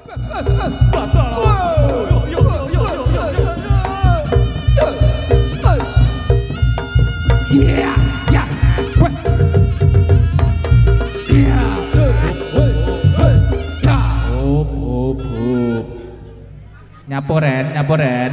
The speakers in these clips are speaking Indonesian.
Batal. Yo yo yo yo yo yo. Yeah, yeah. Yeah. Ya. Hop hop hop. Nyaporen, nyaporen.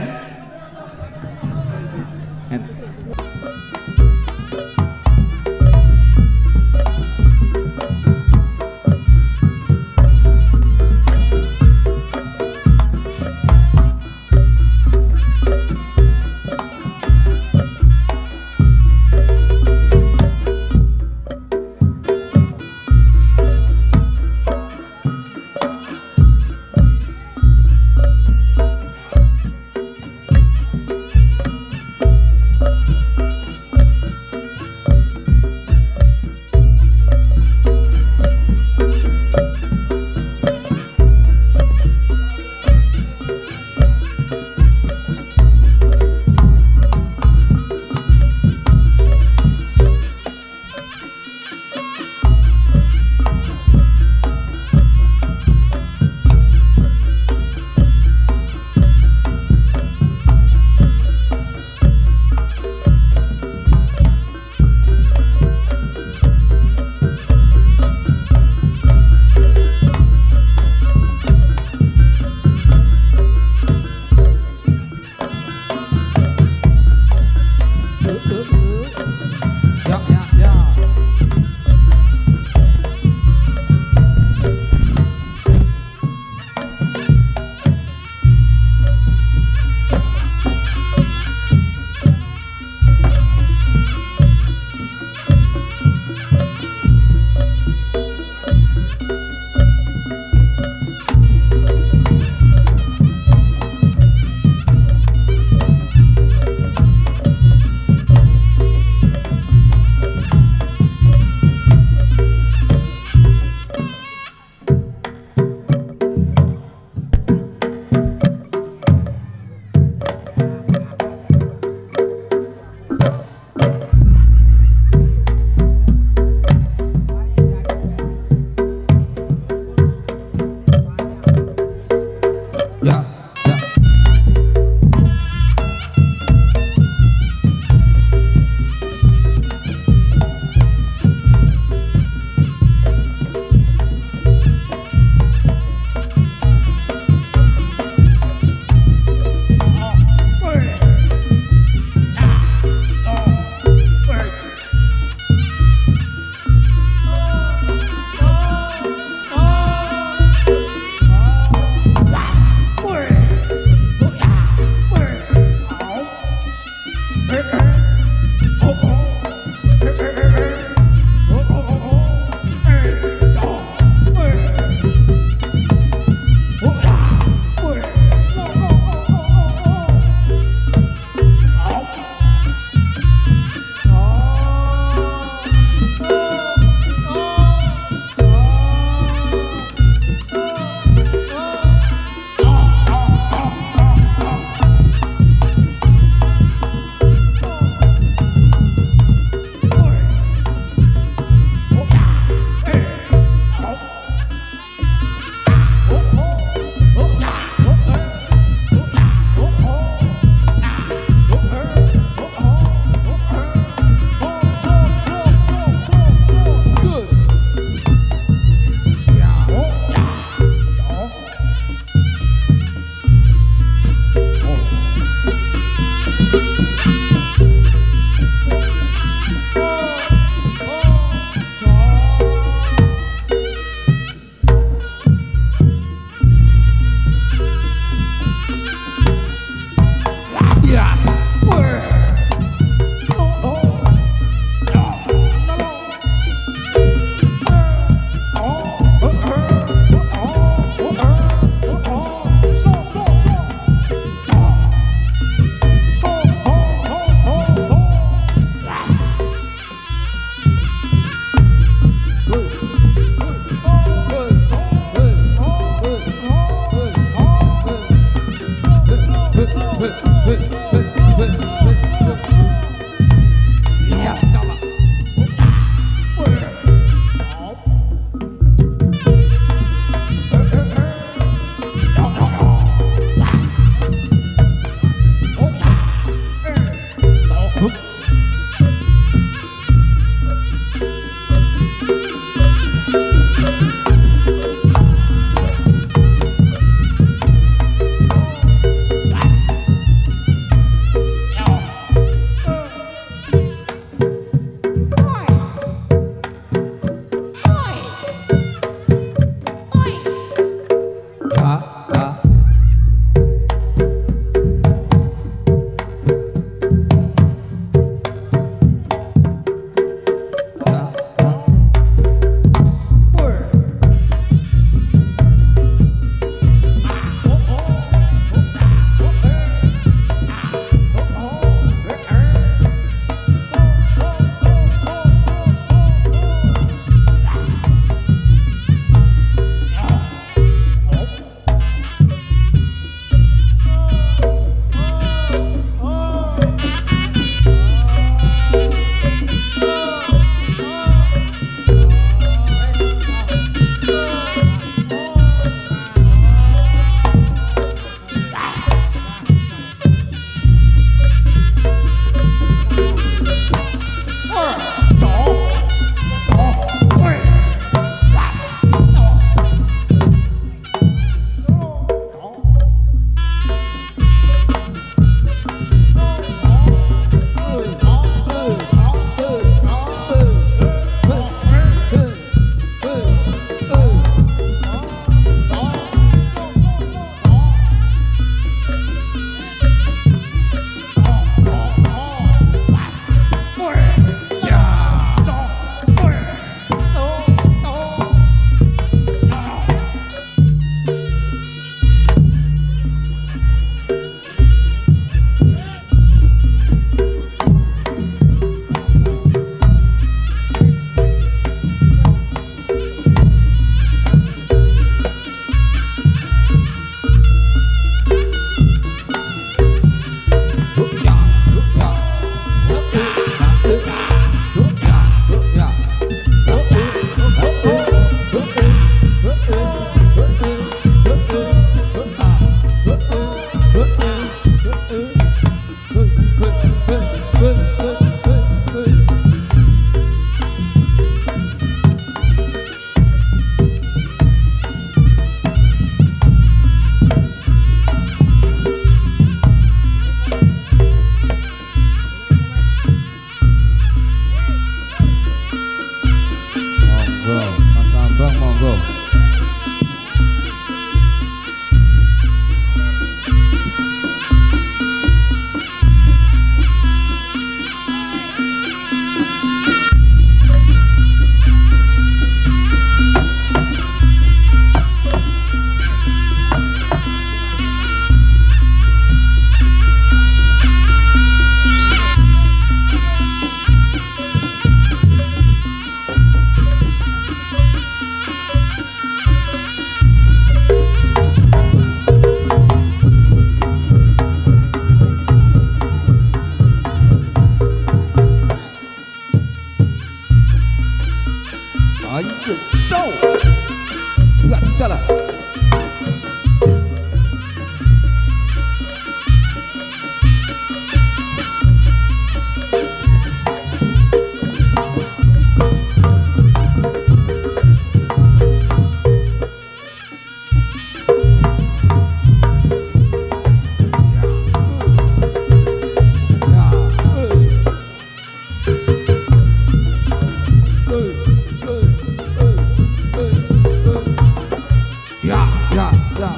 ya ya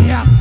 ya ya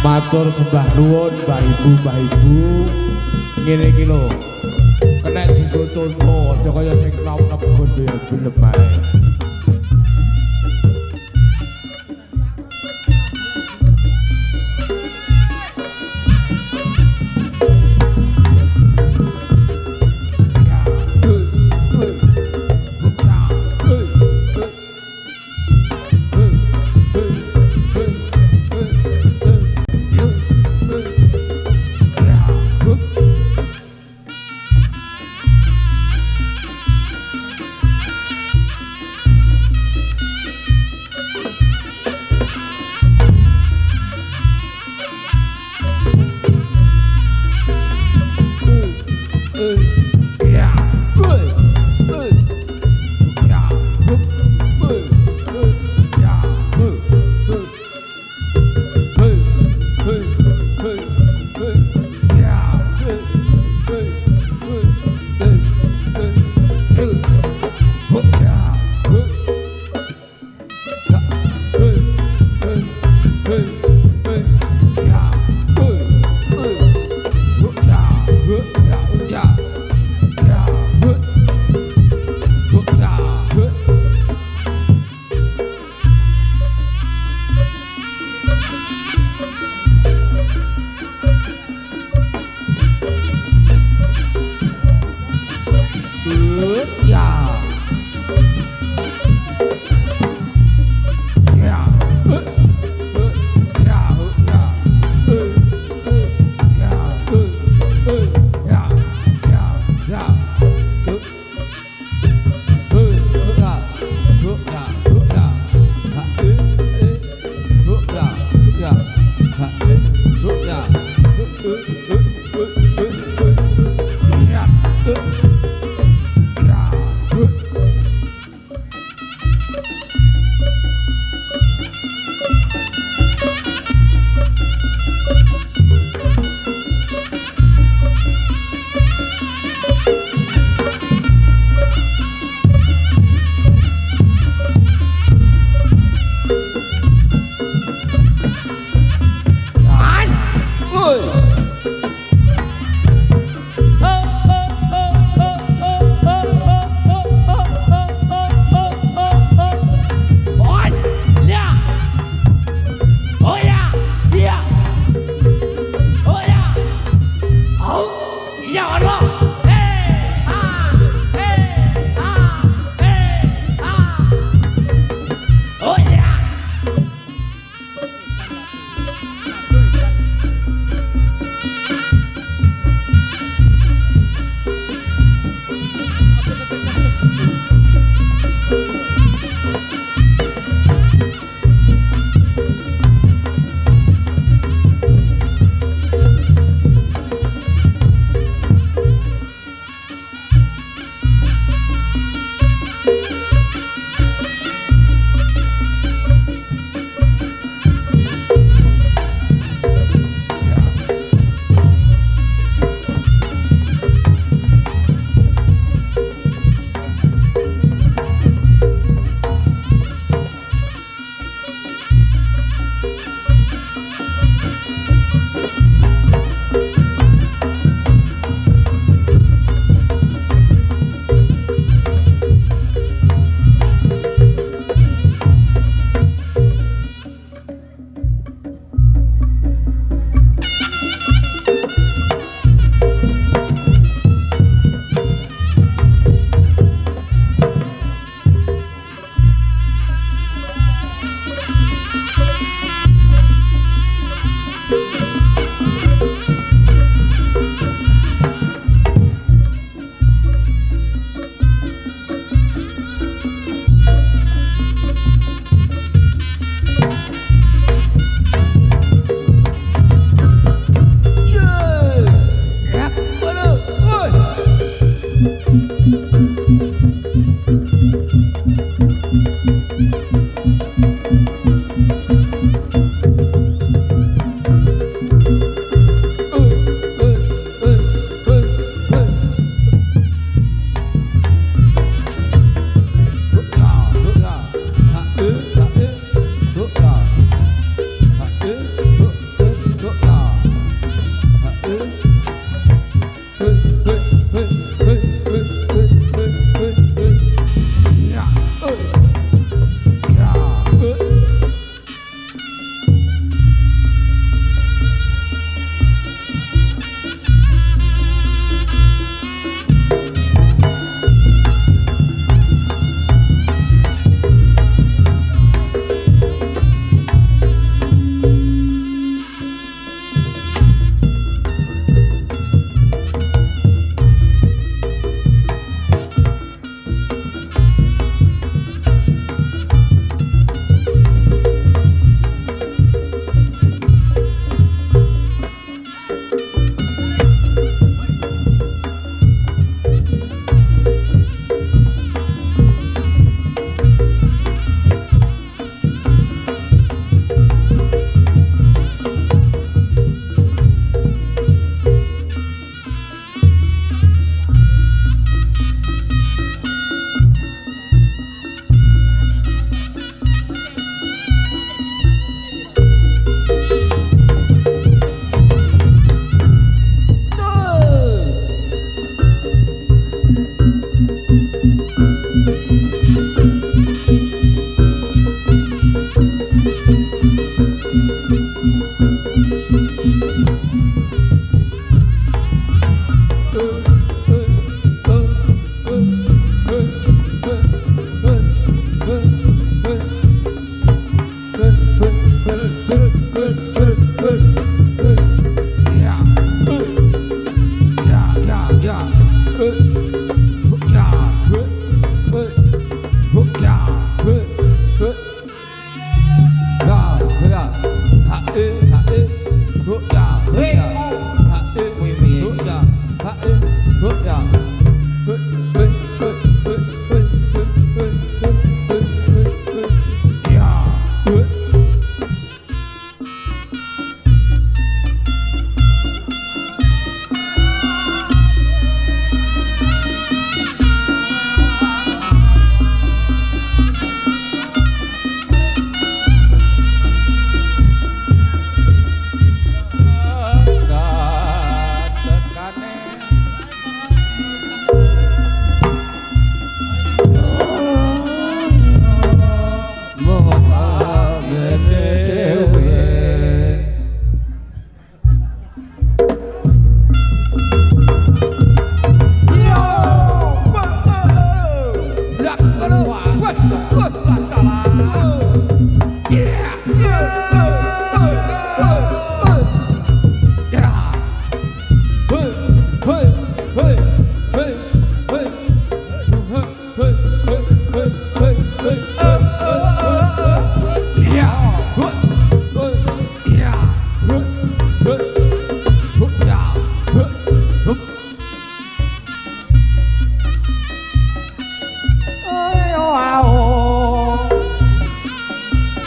matur sembah nuwun Mbah Ibu ngene iki lho kena dienggo conto aja kaya sing tau nebun ya gelem ae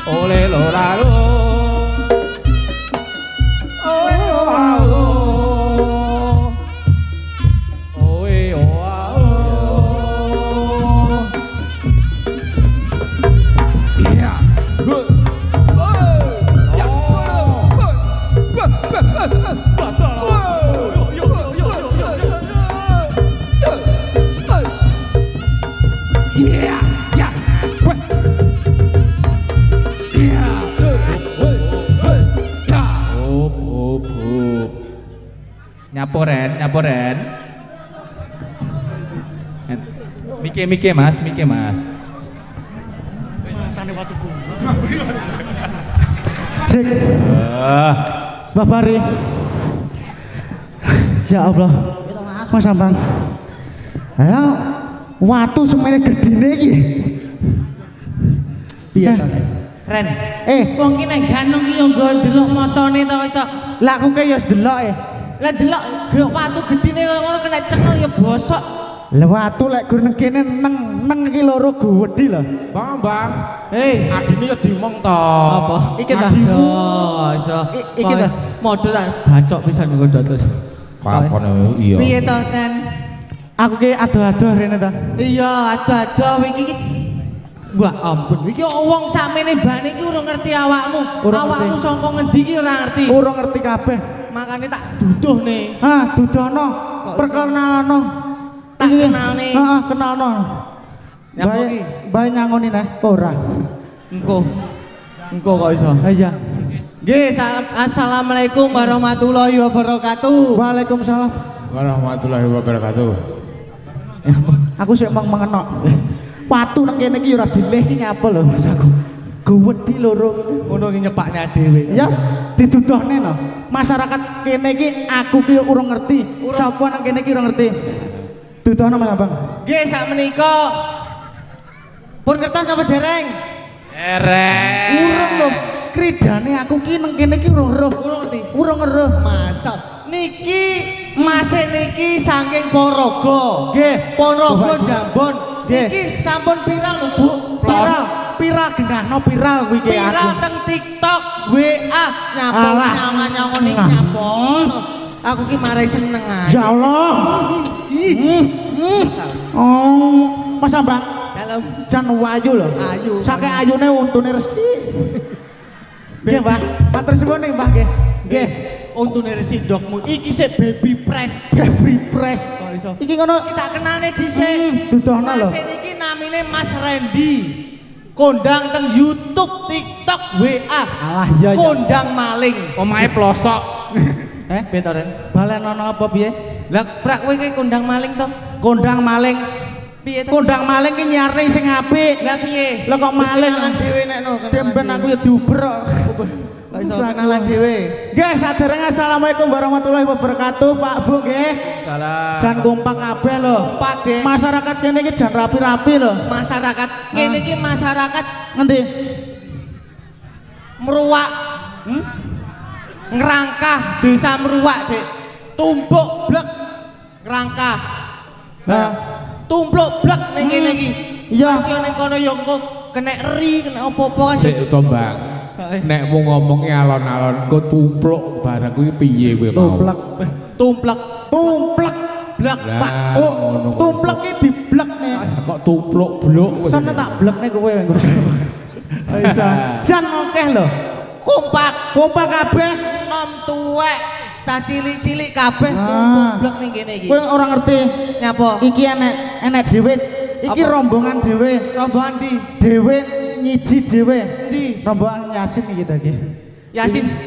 Ole lo la lo. Ole o a o. Oe o a o. Ya. Yeah, yeah. Nyaporen, nyaporen. Mike mas, mike mas. Cek, Mbak Fari. Ya Allah, Mas Ambang. Ayo, watu semene gedine iki. Piye to? Ren, wong ki nek ganung ki yo nggo delok motone to iso. Lah aku ki ya delok e. Lah delok grok watu gedine kaya ngono kena cengel ya bosok. Lah watu lek gur nang kene neng iki loro gede lho. Bang, Hei, adine ya diomong to. apa? Iki ta. Iso. Iki ta. Modul tak bacok pisan kok dados. Pakone iya. Piye to, Ren? Aku ki adoh-adoh rene ta. Iya, ado-ado iki. Wah, ampun. Iki wong sakmene mbane iki ora ngerti awakmu. Awakmu saka ngendi iki ora ngerti. Ora ngerti kabeh. Makane tak duduhne. Ha, dudono. Perkenalno. Tak kenalne. Heeh, kenalno. Nyapa ki? Bae nyangoni neh, ora. Engko. Engko kok iso. Ha iya. Nggih, assalamualaikum warahmatullahi wabarakatuh. Waalaikumsalam. Warahmatullahi wabarakatuh. Ya, aku sik mengenok. Watu nang kene iki ora dileh iki nyapa lho Mas aku. Gowedi loro Ngono ki nyepaknya dhewe. ya didudohne no. Masyarakat kene iki aku ki ora ngerti. Sapa nang kene iki ora ngerti. Dudohno Mas Abang. Nggih, sakmenika pun kertas apa dereng? Urung lho. Kridane aku ki nang kene iki ora ngeruh. Ora ngerti. Ora ngeruh. Masa niki mase niki saking Ponorogo. Nggih. Ponorogo Bapak Ibu. Jambon. Nggih. Niki sampun viral lho, Bu. Viral genahno viral kuwi ki aku. Viral teng TikTok, WA, nyapol Alah. nyawa-nyawa niki nyapol. Aku ki marai seneng ae. Ya Allah. Oh, Mas Abang. Dalam Jan wayu lho. Ayu. Saking ayune untune resik. Nggih, Mbah. Matur suwun nih, Mbah nggih. Nggih. untune resi dogmu iki sik baby press. Baby press. Kok iso? Iki ngono Kita kenalne dhisik. dudohno lho. Mas iki namine Mas Randy. Kondang teng YouTube, TikTok, WA. Alah iya ya. Kondang maling. Omahe plosok. Betoren. Balen ono apa piye? Lah prak kowe ki kondang maling to? Kondang maling. Piye to? Kondang maling ki nyarne sing apik. Lah piye? Lah kok Wis maling? kenalan dhewe nek no. Demben aku ya diuber kok. Kok iso kenalan dhewe. Nggih, saderenge assalamualaikum warahmatullahi wabarakatuh, Pak Bu nggih. Salam. Jan kompak kabeh lho. Kompak, Dek. Masyarakat kene iki jan rapi-rapi lho. Masyarakat kene iki masyarakat Ngendi? meruak. Ngerangkah desa meruak, Dek. Tumpuk blek kerangka. Nah, Tumpluk blek ning kene iki. Iya. Masih ning kono yo engko kena eri, kena apa-apa kan. Sik to, Mbak. Nek mau ngomongke alon-alon kok tumpluk barang kuwi piye kowe mau? tumplek. Tumplek Tumplek. blek Lah, Pak. Oh, ngono kok. tumplek iki diblek nih. Kok tumpluk bluk kowe? Sana tak blekne kowe engko. Bisa. Jan akeh lho. Kompak, Kompak kabeh. nom tuwek, cah cilik-cilik kabeh Ah. tumpuk blek ning kene iki. Kowe ora ngerti. Nyapa? Iki enek dhewe. Iki Apa? rombongan dhewe. Rombongan di Dhewe nyiji dhewe. di Rombongan Yasin iki ta iki.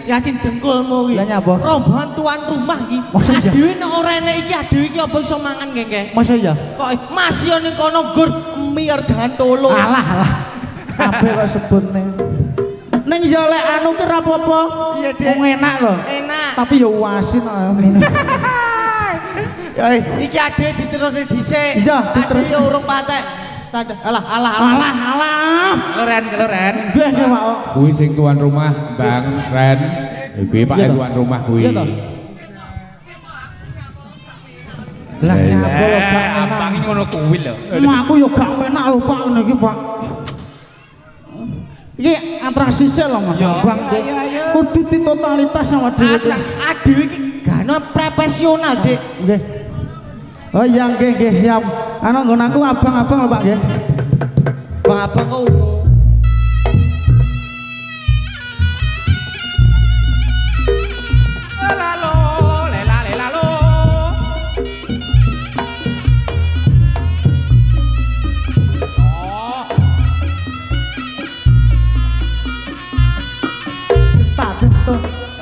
Yasin dengkulmu iki. Lah nyapa? Rombongan tuan rumah iki. Masa iya? Adewe nek ora enek iki adewe iki apa iso mangan gengke? Masa iya? Kok masih ning kono gur mir jangan tolo. Alah. Kabeh kok sebut ning. Ning ya lek anu ki ora apa-apa. Iya, Dek. Wong enak lho. Enak. Tapi ya Wasin ngene. Iki adewe diterusne dhisik. Iya, diterus. Adewe urung patek. Alah. Alah. Keluren. Nggih nggih Pak. Kuwi sing tuan rumah, Bang Ren. Kuwi Pak Iya toh. tuan rumah kuwi. Iya toh. Lah Iya, iya. nyapa lho gak Abang enak. ngono kuwi lho. Aku yo gak enak lho Pak ngene iki Pak. Iki atraksise lho Mas Bang. Kudu di totalitas sama dhewe. Atras adewe iki gano profesional, Dik. Nggih. Oh iya nggih siap. Ana nggon aku abang-abang lho Pak nggih. Bang abang kok Lalo, lelalo. Oh, Tak tentu.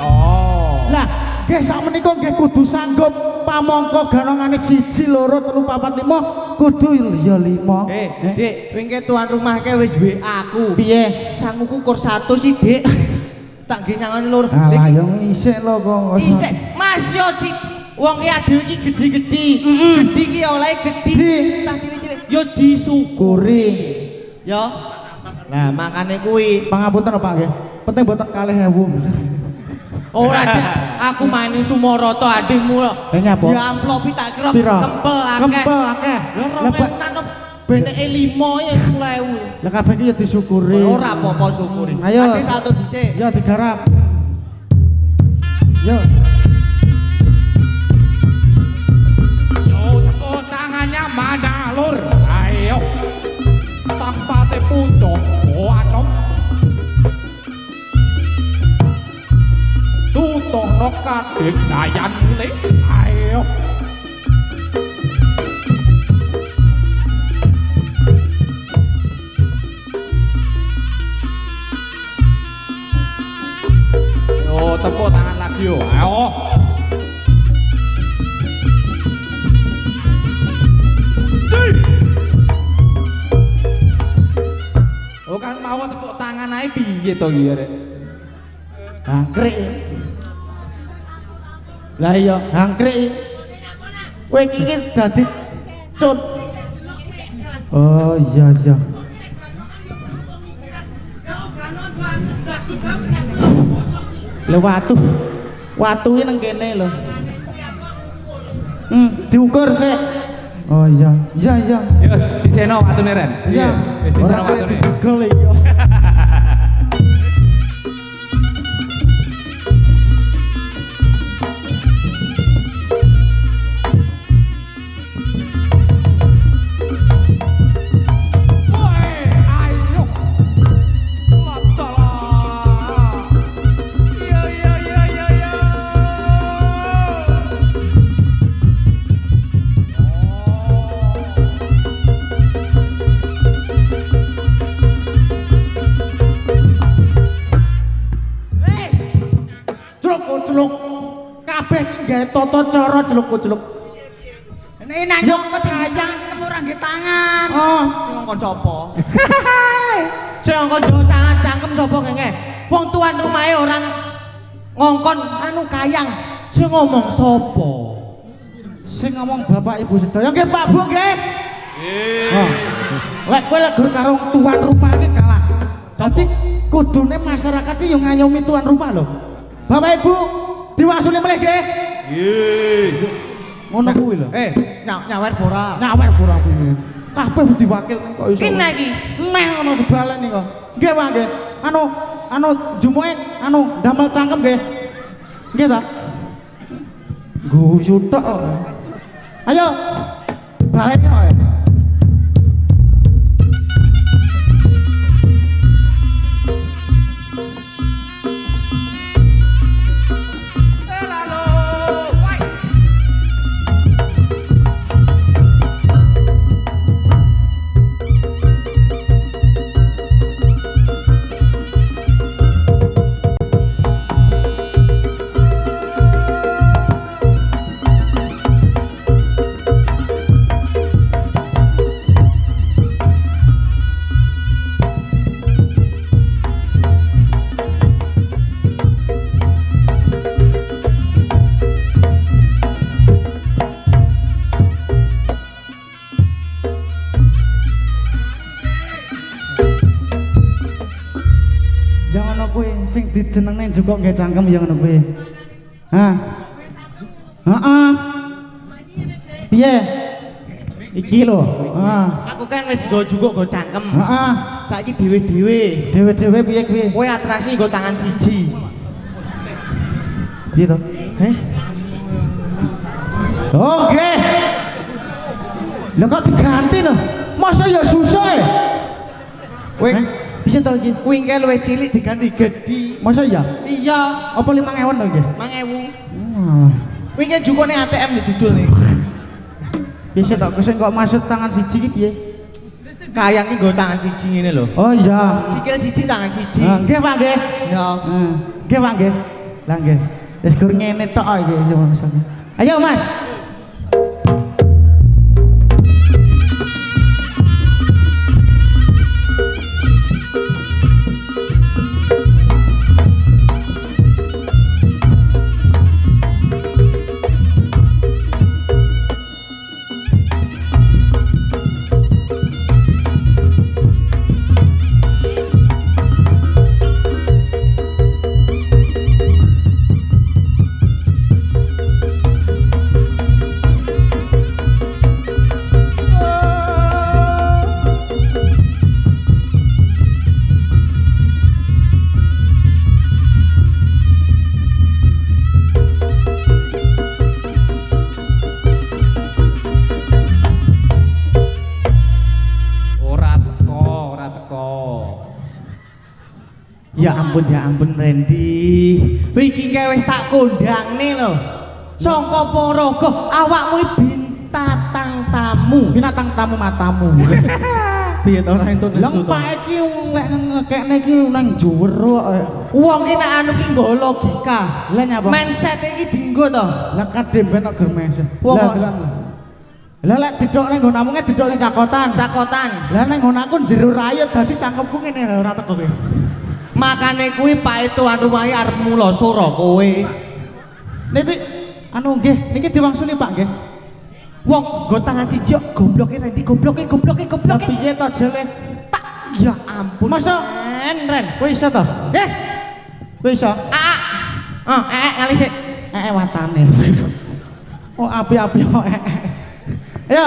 oh. Lah, nggih sakmenika nggih kudu sanggup pamangka ganongane 1 2 3 4 5 kudu ya 5. Dik, wingke tuan rumah ke wis WA aku. Piye? Sanguku kur 1 sih, Dik. Tak nggih nyangon lur. Alah yo isik lho kok. Isik, Mas yo si wong e adewe iki gedhi-gedhi. Gedhi iki oleh gedhi. Di. Cah cilik-cilik yo disyukuri. Kuri. Yo. Lah makane kuwi Pangapunten lho Pak nggih. Penting mboten 2000. ora Dik, aku mainin Sumoroto adikmu lho. Lah nyapa? Di amplopi tak kira Piro? kempel akeh. Kempel akeh. Lah Lah Pak, romenan beneke 5 ya 10.000. lah kabeh iki ya disyukuri. Ora apa-apa syukuri. Ayo. Ati satu dhisik. Ya digarap. Yo. Yo, tepuk tangannya mana lur? Ayo. Tampate pucuk, anom. Tutono kadek dayan le. Ayo. Yo, tepuk tangan lagi yo. Ayo. Oh kan mau tepuk tangan ae piye to iki arek? Angkrik. Lah iya, angkrik. Kowe iki dadi cut. Oh iya. Lah watu iki nang kene lho. Diukur sik. Oh iya. Yo, diseno watune Ren. Iya. Wis diseno Ora kaya watune. dijegel iki. Woi, ayo. Matalah. Yo. Celuk. Kabeh iki gawe tata cara celuk-celuk. Nek nang Yo. nyongkot hayang temu ora nggih tangan. Oh, Sing ngongkon sapa? Sing ngongkon jo cangkem sapa kenge? Wong tuan rumahe orang ngongkon anu kayang. Sing ngomong sapa? sing ngomong bapak ibu sedaya nggih Pak Bu nggih. Oh. Lek kowe lek gur karo tuan rumah iki kalah. Dadi kudune masyarakat iki yo ngayomi tuan rumah lho. Bapak Ibu, diwasuli melih nggih. Ngono kuwi lho. Nyawer ora. Nyawer ora piye. Kabeh wis diwakil kok iso. Ki nek iki. Neh ngono dibaleni kok. Nggih, Pak nggih. Anu jumuke damel cangkem nggih. Nggih ta? Guyu tok. Ayo. Baleni kok. Sing dijenengne njukuk nggih cangkem ya ngono kuwi. Hah? Heeh. Piye? Iki lho. Heeh. Aku kan wis go jukuk go cangkem. Heeh. Saiki dhewe-dhewe. Dhewe-dhewe piye kuwi? Kowe atraksi nggo tangan siji. Piye to? Oh, nggih. Lho kok diganti lho? Masa ya susah e? Kowe piye to iki? kuwi engke luwih cilik diganti gedhi. Masa iya? Iya, Apa 5.000 to nggih? 5.000. Kuwi engke jukune ATM didudul nih. Piye to? Kesen kok maksud tangan siji iki piye? Kayang iki nggo tangan siji ngene lho. Oh iya. Sikil siji tangan siji. Nggih, Pak nggih. Ya. Nggih, Pak nggih. Lah nggih. Wis gur ngene tok iki ya maksudnya. Ayo, Mas. Ya ampun Randy. Iki wis tak kondangne lho. Sangka Paraga awakmu binatang tamu. Binatang tamu matamu. Piye to nek entuk nesu to? Lempake iki lek ngekekne iki nang jero kok. Wong iki nek anu ki nggo logika. Lah nyapa? Mindset iki dienggo to. Lah kademben kok ger mindset. Lah lek didokne nggon namunge didokne cakotan. Lah nek nggon aku jero rayot dadi cangkemku ngene ora teko kowe. Makane kuwi Pak tuan rumahe arep mula sura kowe. Niki anu nggih, niki diwangsuli Pak nggih. Wong nggo tangan siji gobloke Randy, gobloke. Piye to jele? Tak ya ampun. Masa Ren, kowe iso to? Nggih. Kowe iso? Ngali sik. Watane. Oh api-api kok. Ayo.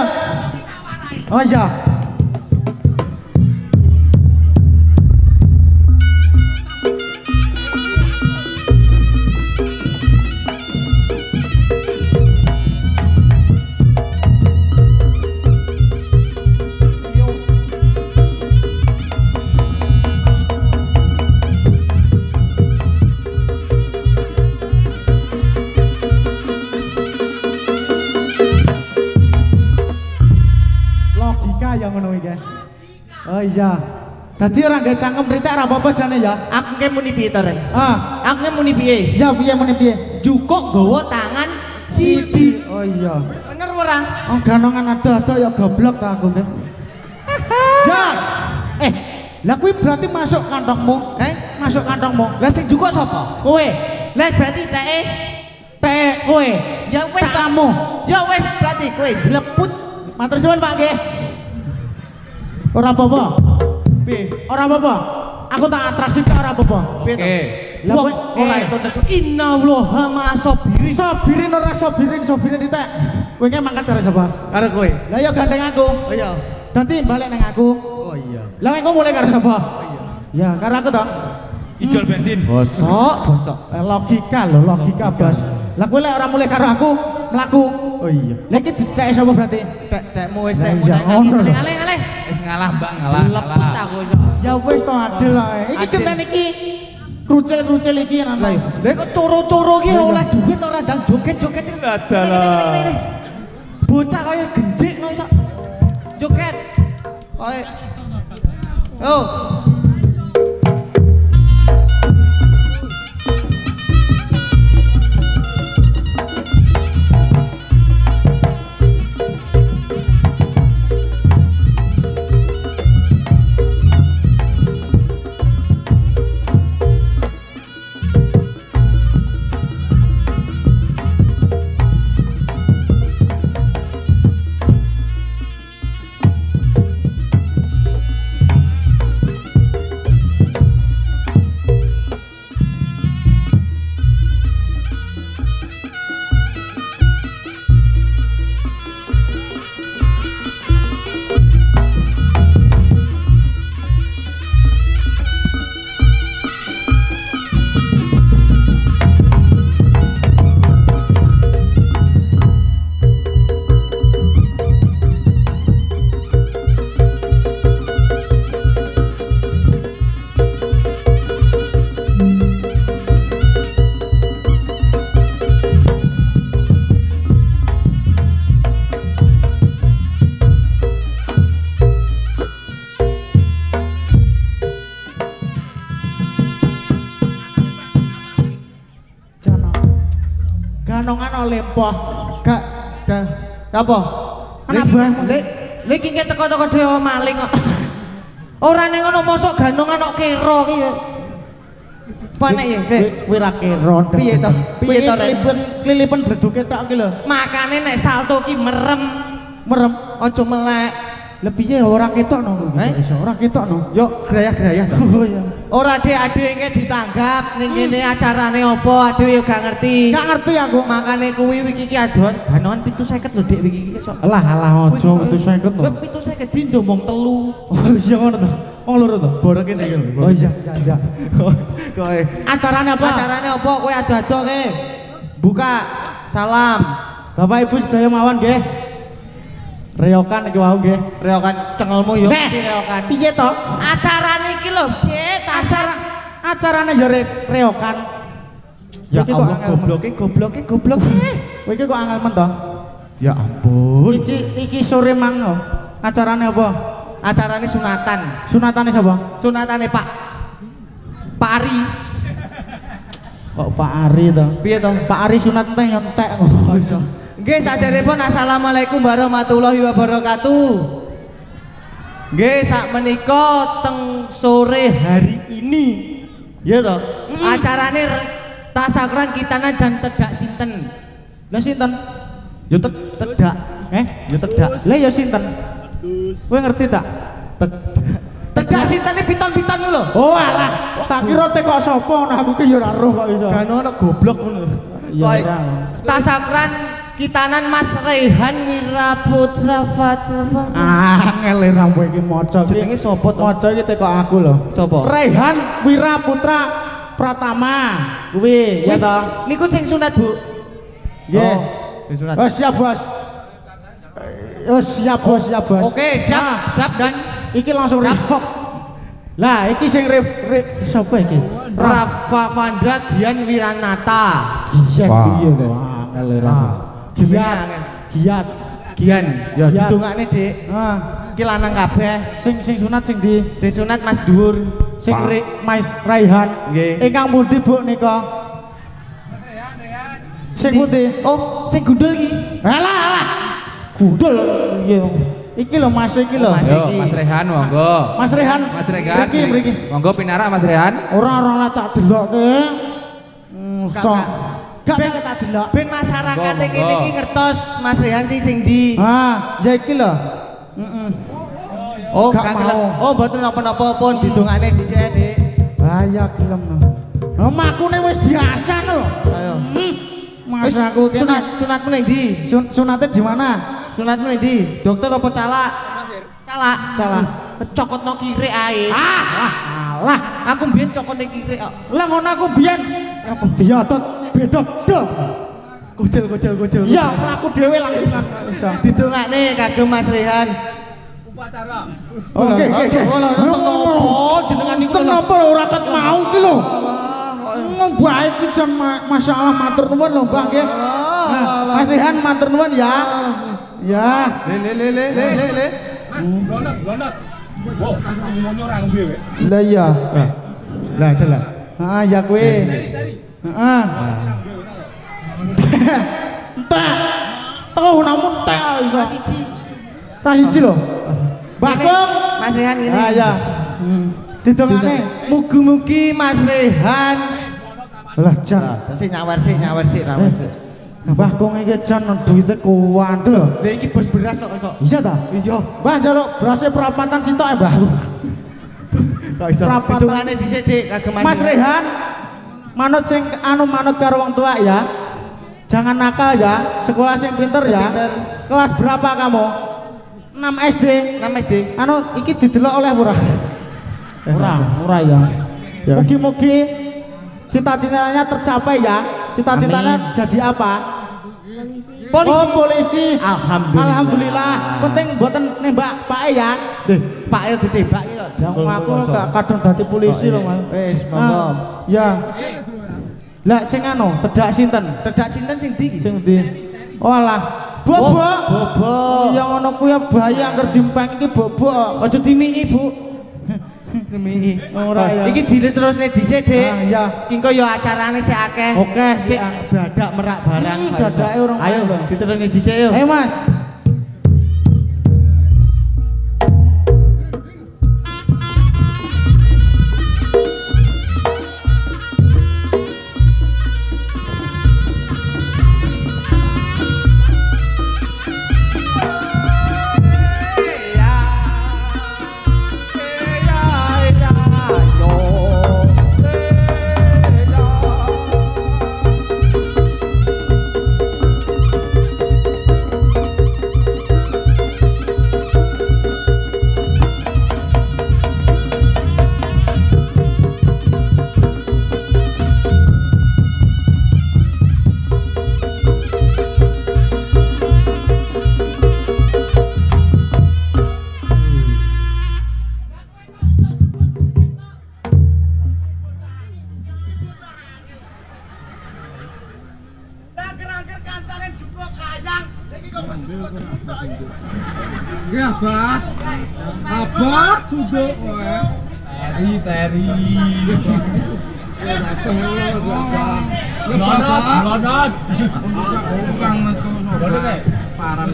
Oh iya. Ya ngono iki. Oh iya. Dadi ora nggae cangkem ritek ora apa-apa jane ya. Aku ke muni piye to, Ren? Aku ke muni piye? Ya piye muni piye? Jukuk nggawa tangan siji. Oh iya. Bener ora? Oh ganongan ado-ado ya goblok ta aku ke. Ya. Lah kuwi berarti masuk kantongmu. Masuk kantongmu. Lah sing jukuk sapa? Kowe. Lah berarti teke kowe. Ya wis kamu. Ya wis berarti kowe gleput. Matur suwun Pak nggih. Ora apa-apa. Piye? Ora apa-apa. Aku tak atraksi ke ora apa-apa. Oke. Lah Wong kowe ora itu nesu innallaha ma'asabirin. Sabirin ora sabirin ditek. Kowe ki mangkat karo sapa? Karo kowe. Lah ya gandeng aku. Oh iya. Dadi balik nang aku. Oh iya. Lah kowe mulai karo sapa? Ya, karo aku to. Ijol bensin. Bosok. Logika lho, logika bos. Lah kowe lek ora mulai karo aku, mlaku. Oh iya. Lah iki didek sapa berarti? Dekmu wis Lah dekmu iya, ngono lho. aleh. Wis ngalah, Mbak, ngalah. Lepet aku iso. Ya wis to adil ae. Iki Adil. genten iki krucil-krucil iki ana. Lah kok coro-coro ki oleh duit ora ndang joget-joget. Dadah. Bocah kaya genjik no iso. Joget. Kaya Oh. Ganongan lempoh. Gak apa? Anak buahmu. Lek iki teko-teko dhewe maling kok. Ora ning ngono mosok ganongan kok kero ki ya. Panek ya, Sik. Kowe ra kira. Piye to? Piye to, Ren? Klilipen bleduke tok ki lho. Makane nek salto ki merem, Merem. aja melek. Lah piye ora ketokno Eh? iso ora ketokno. Yo grayah-grayah. Oh iya. Ora Dik ditanggap ning kene acarane apa, Dik yo gak ngerti. Gak ngerti aku. Makane kuwi iki ki adon ganoan 750 lho Dik iki sok. Alah ojo itu 50 Weh to. 750 dindo mong telu. Oh iya ngono to. Wong loro to. Borok kene iki. Oh iya. Kowe. Acarane apa? Acarane apa kowe ado-ado ke? Buka. Salam. Bapak Ibu sedaya mawon nggih. Reokan iki wau nggih. Reokan cengelmu yo Nek, ngerti reokan. piye to? Acarane iki lho, Dik, Acarane ya reokan. Ya Iki kok Allah, angel gobloke. Kowe iki kok angel men to? Ya ampun. Iki sore mang no. Acarane apa? Acarane sunatan. Sunatane sapa? Sunatane Pak Ari. Kok Pak Ari to? Piye to? Pak Ari sunat entek nyontek kok. iso. Nggih, saderepun assalamualaikum warahmatullahi wabarakatuh. Nggih, sak menika teng sore hari ini. Ya toh? Acarane tasakran kitanan dan tedak sinten? Lah sinten? Yo tedak. Yo tedak. Lah ya sinten? Kowe ngerti tak? Tedak sintene piton-piton lho. Oh alah, tak kira kok sapa nah aku ki ya ora roh kok iso. Kan ono goblok ngono. Ya ora. Tasakran kitanan Mas Rehan Wiraputra Fatra. Angel rambu iki maca iki. Jenenge sapa to? Maca iki teko aku lho. Sapa? Rehan Wiraputra Pratama. Kuwi ya Wis, to. niku sing sunat, Bu. Nggih. Sing sunat. Oh siap bos. Oh siap bos, siap bos. Oke, siap. Nah, Siap dan iki langsung repot. Lah iki sing sapa iki? Rafa Vandra Dian Wiranata. Iya Wah. piye to angel ra. Giat. Giat. Gian, ya Giat. didongakne, Dik. Ah, Iki lanang kabeh. sing sunat sing di Sing sunat Mas Dhuwur. sing Mas Raihan. Nggih. Ingkang pundi Bu nika? Sing pundi? Oh, sing gundul iki. Alah. Gundul. Iya. Iki lho Mas iki lho. Oh, Mas. Yo, Mas Rehan, monggo. Mas Rehan. Mas Rehan. Mriki. Monggo pinarak Mas Rehan. Ora lah tak delokke. So. Gak Ben- tak delok. Ben masyarakat Monggo, iki monggo. iki ngertos Mas Rehan sing ndi. Ah, ya iki lho. Oh, Gak gak mau. gelem. Oh, mboten napa-napa pun didongakne dhisik, Dik. Lah ya gelem. Makune wis biasa lho. Ayo. Mas aku Sunatmu ning ndi? sunatnya di mana? Sunatmu ning ndi? Dokter apa calak? Calak. Calak. Cokotno kiri ae. Alah, Aku mbiyen cokotne kiri kok. lah ngono aku biyen diotot bedok dol. Kucil. Ya, mlaku dhewe langsungan iso. Didongakne kagem Mas Rehan. Oke. Oh, jenengan niku Kenapa ora ket mau ki lho? Ngomong bae ki jan masalah matur nuwun lho, Mbah nggih. Nah, Mas Rehan matur nuwun ya. Ya. Le. Blonot. Wo, ngono ora ngombe wae. Lah iya. Lah itu lah. Ah, ya kowe. Heeh. Entek. Tahu namun entek iso. Ra siji lho. Bagong. Mas Rehan ini. Ah ya. Didongane. Mugi-mugi Mas Rehan. Lah jan. Sing nyawer sik. Mbah kong iki jan duwite kuwandel. Lah iki bos beras kok. Bisa ta? Iya. Mbah njaluk berasnya perapatan sitok ya, Mbah. Kok iso? Perapatan. Hitungane dhisik Dik kagem Mas Rehan, manut sing manut karo wong tua ya. Jangan nakal ya, sekolah sing pinter ya. Pinter. Kelas berapa kamu? 6 SD. 6 SD. Iki didelok oleh ora? Ora ya. Mugi-mugi cita-citanya tercapai ya. Cita-citanya jadi apa? Polisi. Oh, polisi. Alhamdulillah. Penting mboten nembak Pak ya. Pak yo ditembak iki lho. Yang aku gak kadung dadi polisi lho, Mas. Wis, monggo. Ya. Lah sing tedak sinten? Tedak sinten sing ndi iki? Sing ndi? Oh alah, bobok. Bobok. Ya ngono kuwi bayi angger dimpeng iki bobok. Aja dimiki, Bu. Dimiki. Ora ya. Iki diterusne dhisik, Dik. Ah, iya. Ki engko yo acarane sik akeh. Oke, sik dadak merak barang. dadake urung. Ayo, diterusne dhisik yo. Ayo, Mas. Ya, Abah. Abah suduk kowe. Teri. Blonot. Kang metu sopan. Parang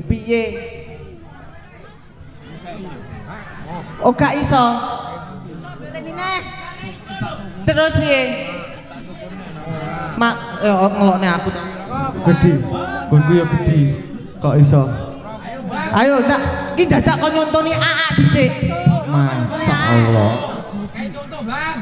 Piye? Oh, gak iso. Terus piye? Mak, ngelokne aku. Gede. Gonku ya gede. Kok iso? Ayo, ndak, iki dadak kon nyontoni AA dhisik. Masyaallah. Kayak contoh, Bang.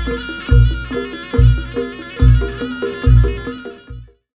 Thank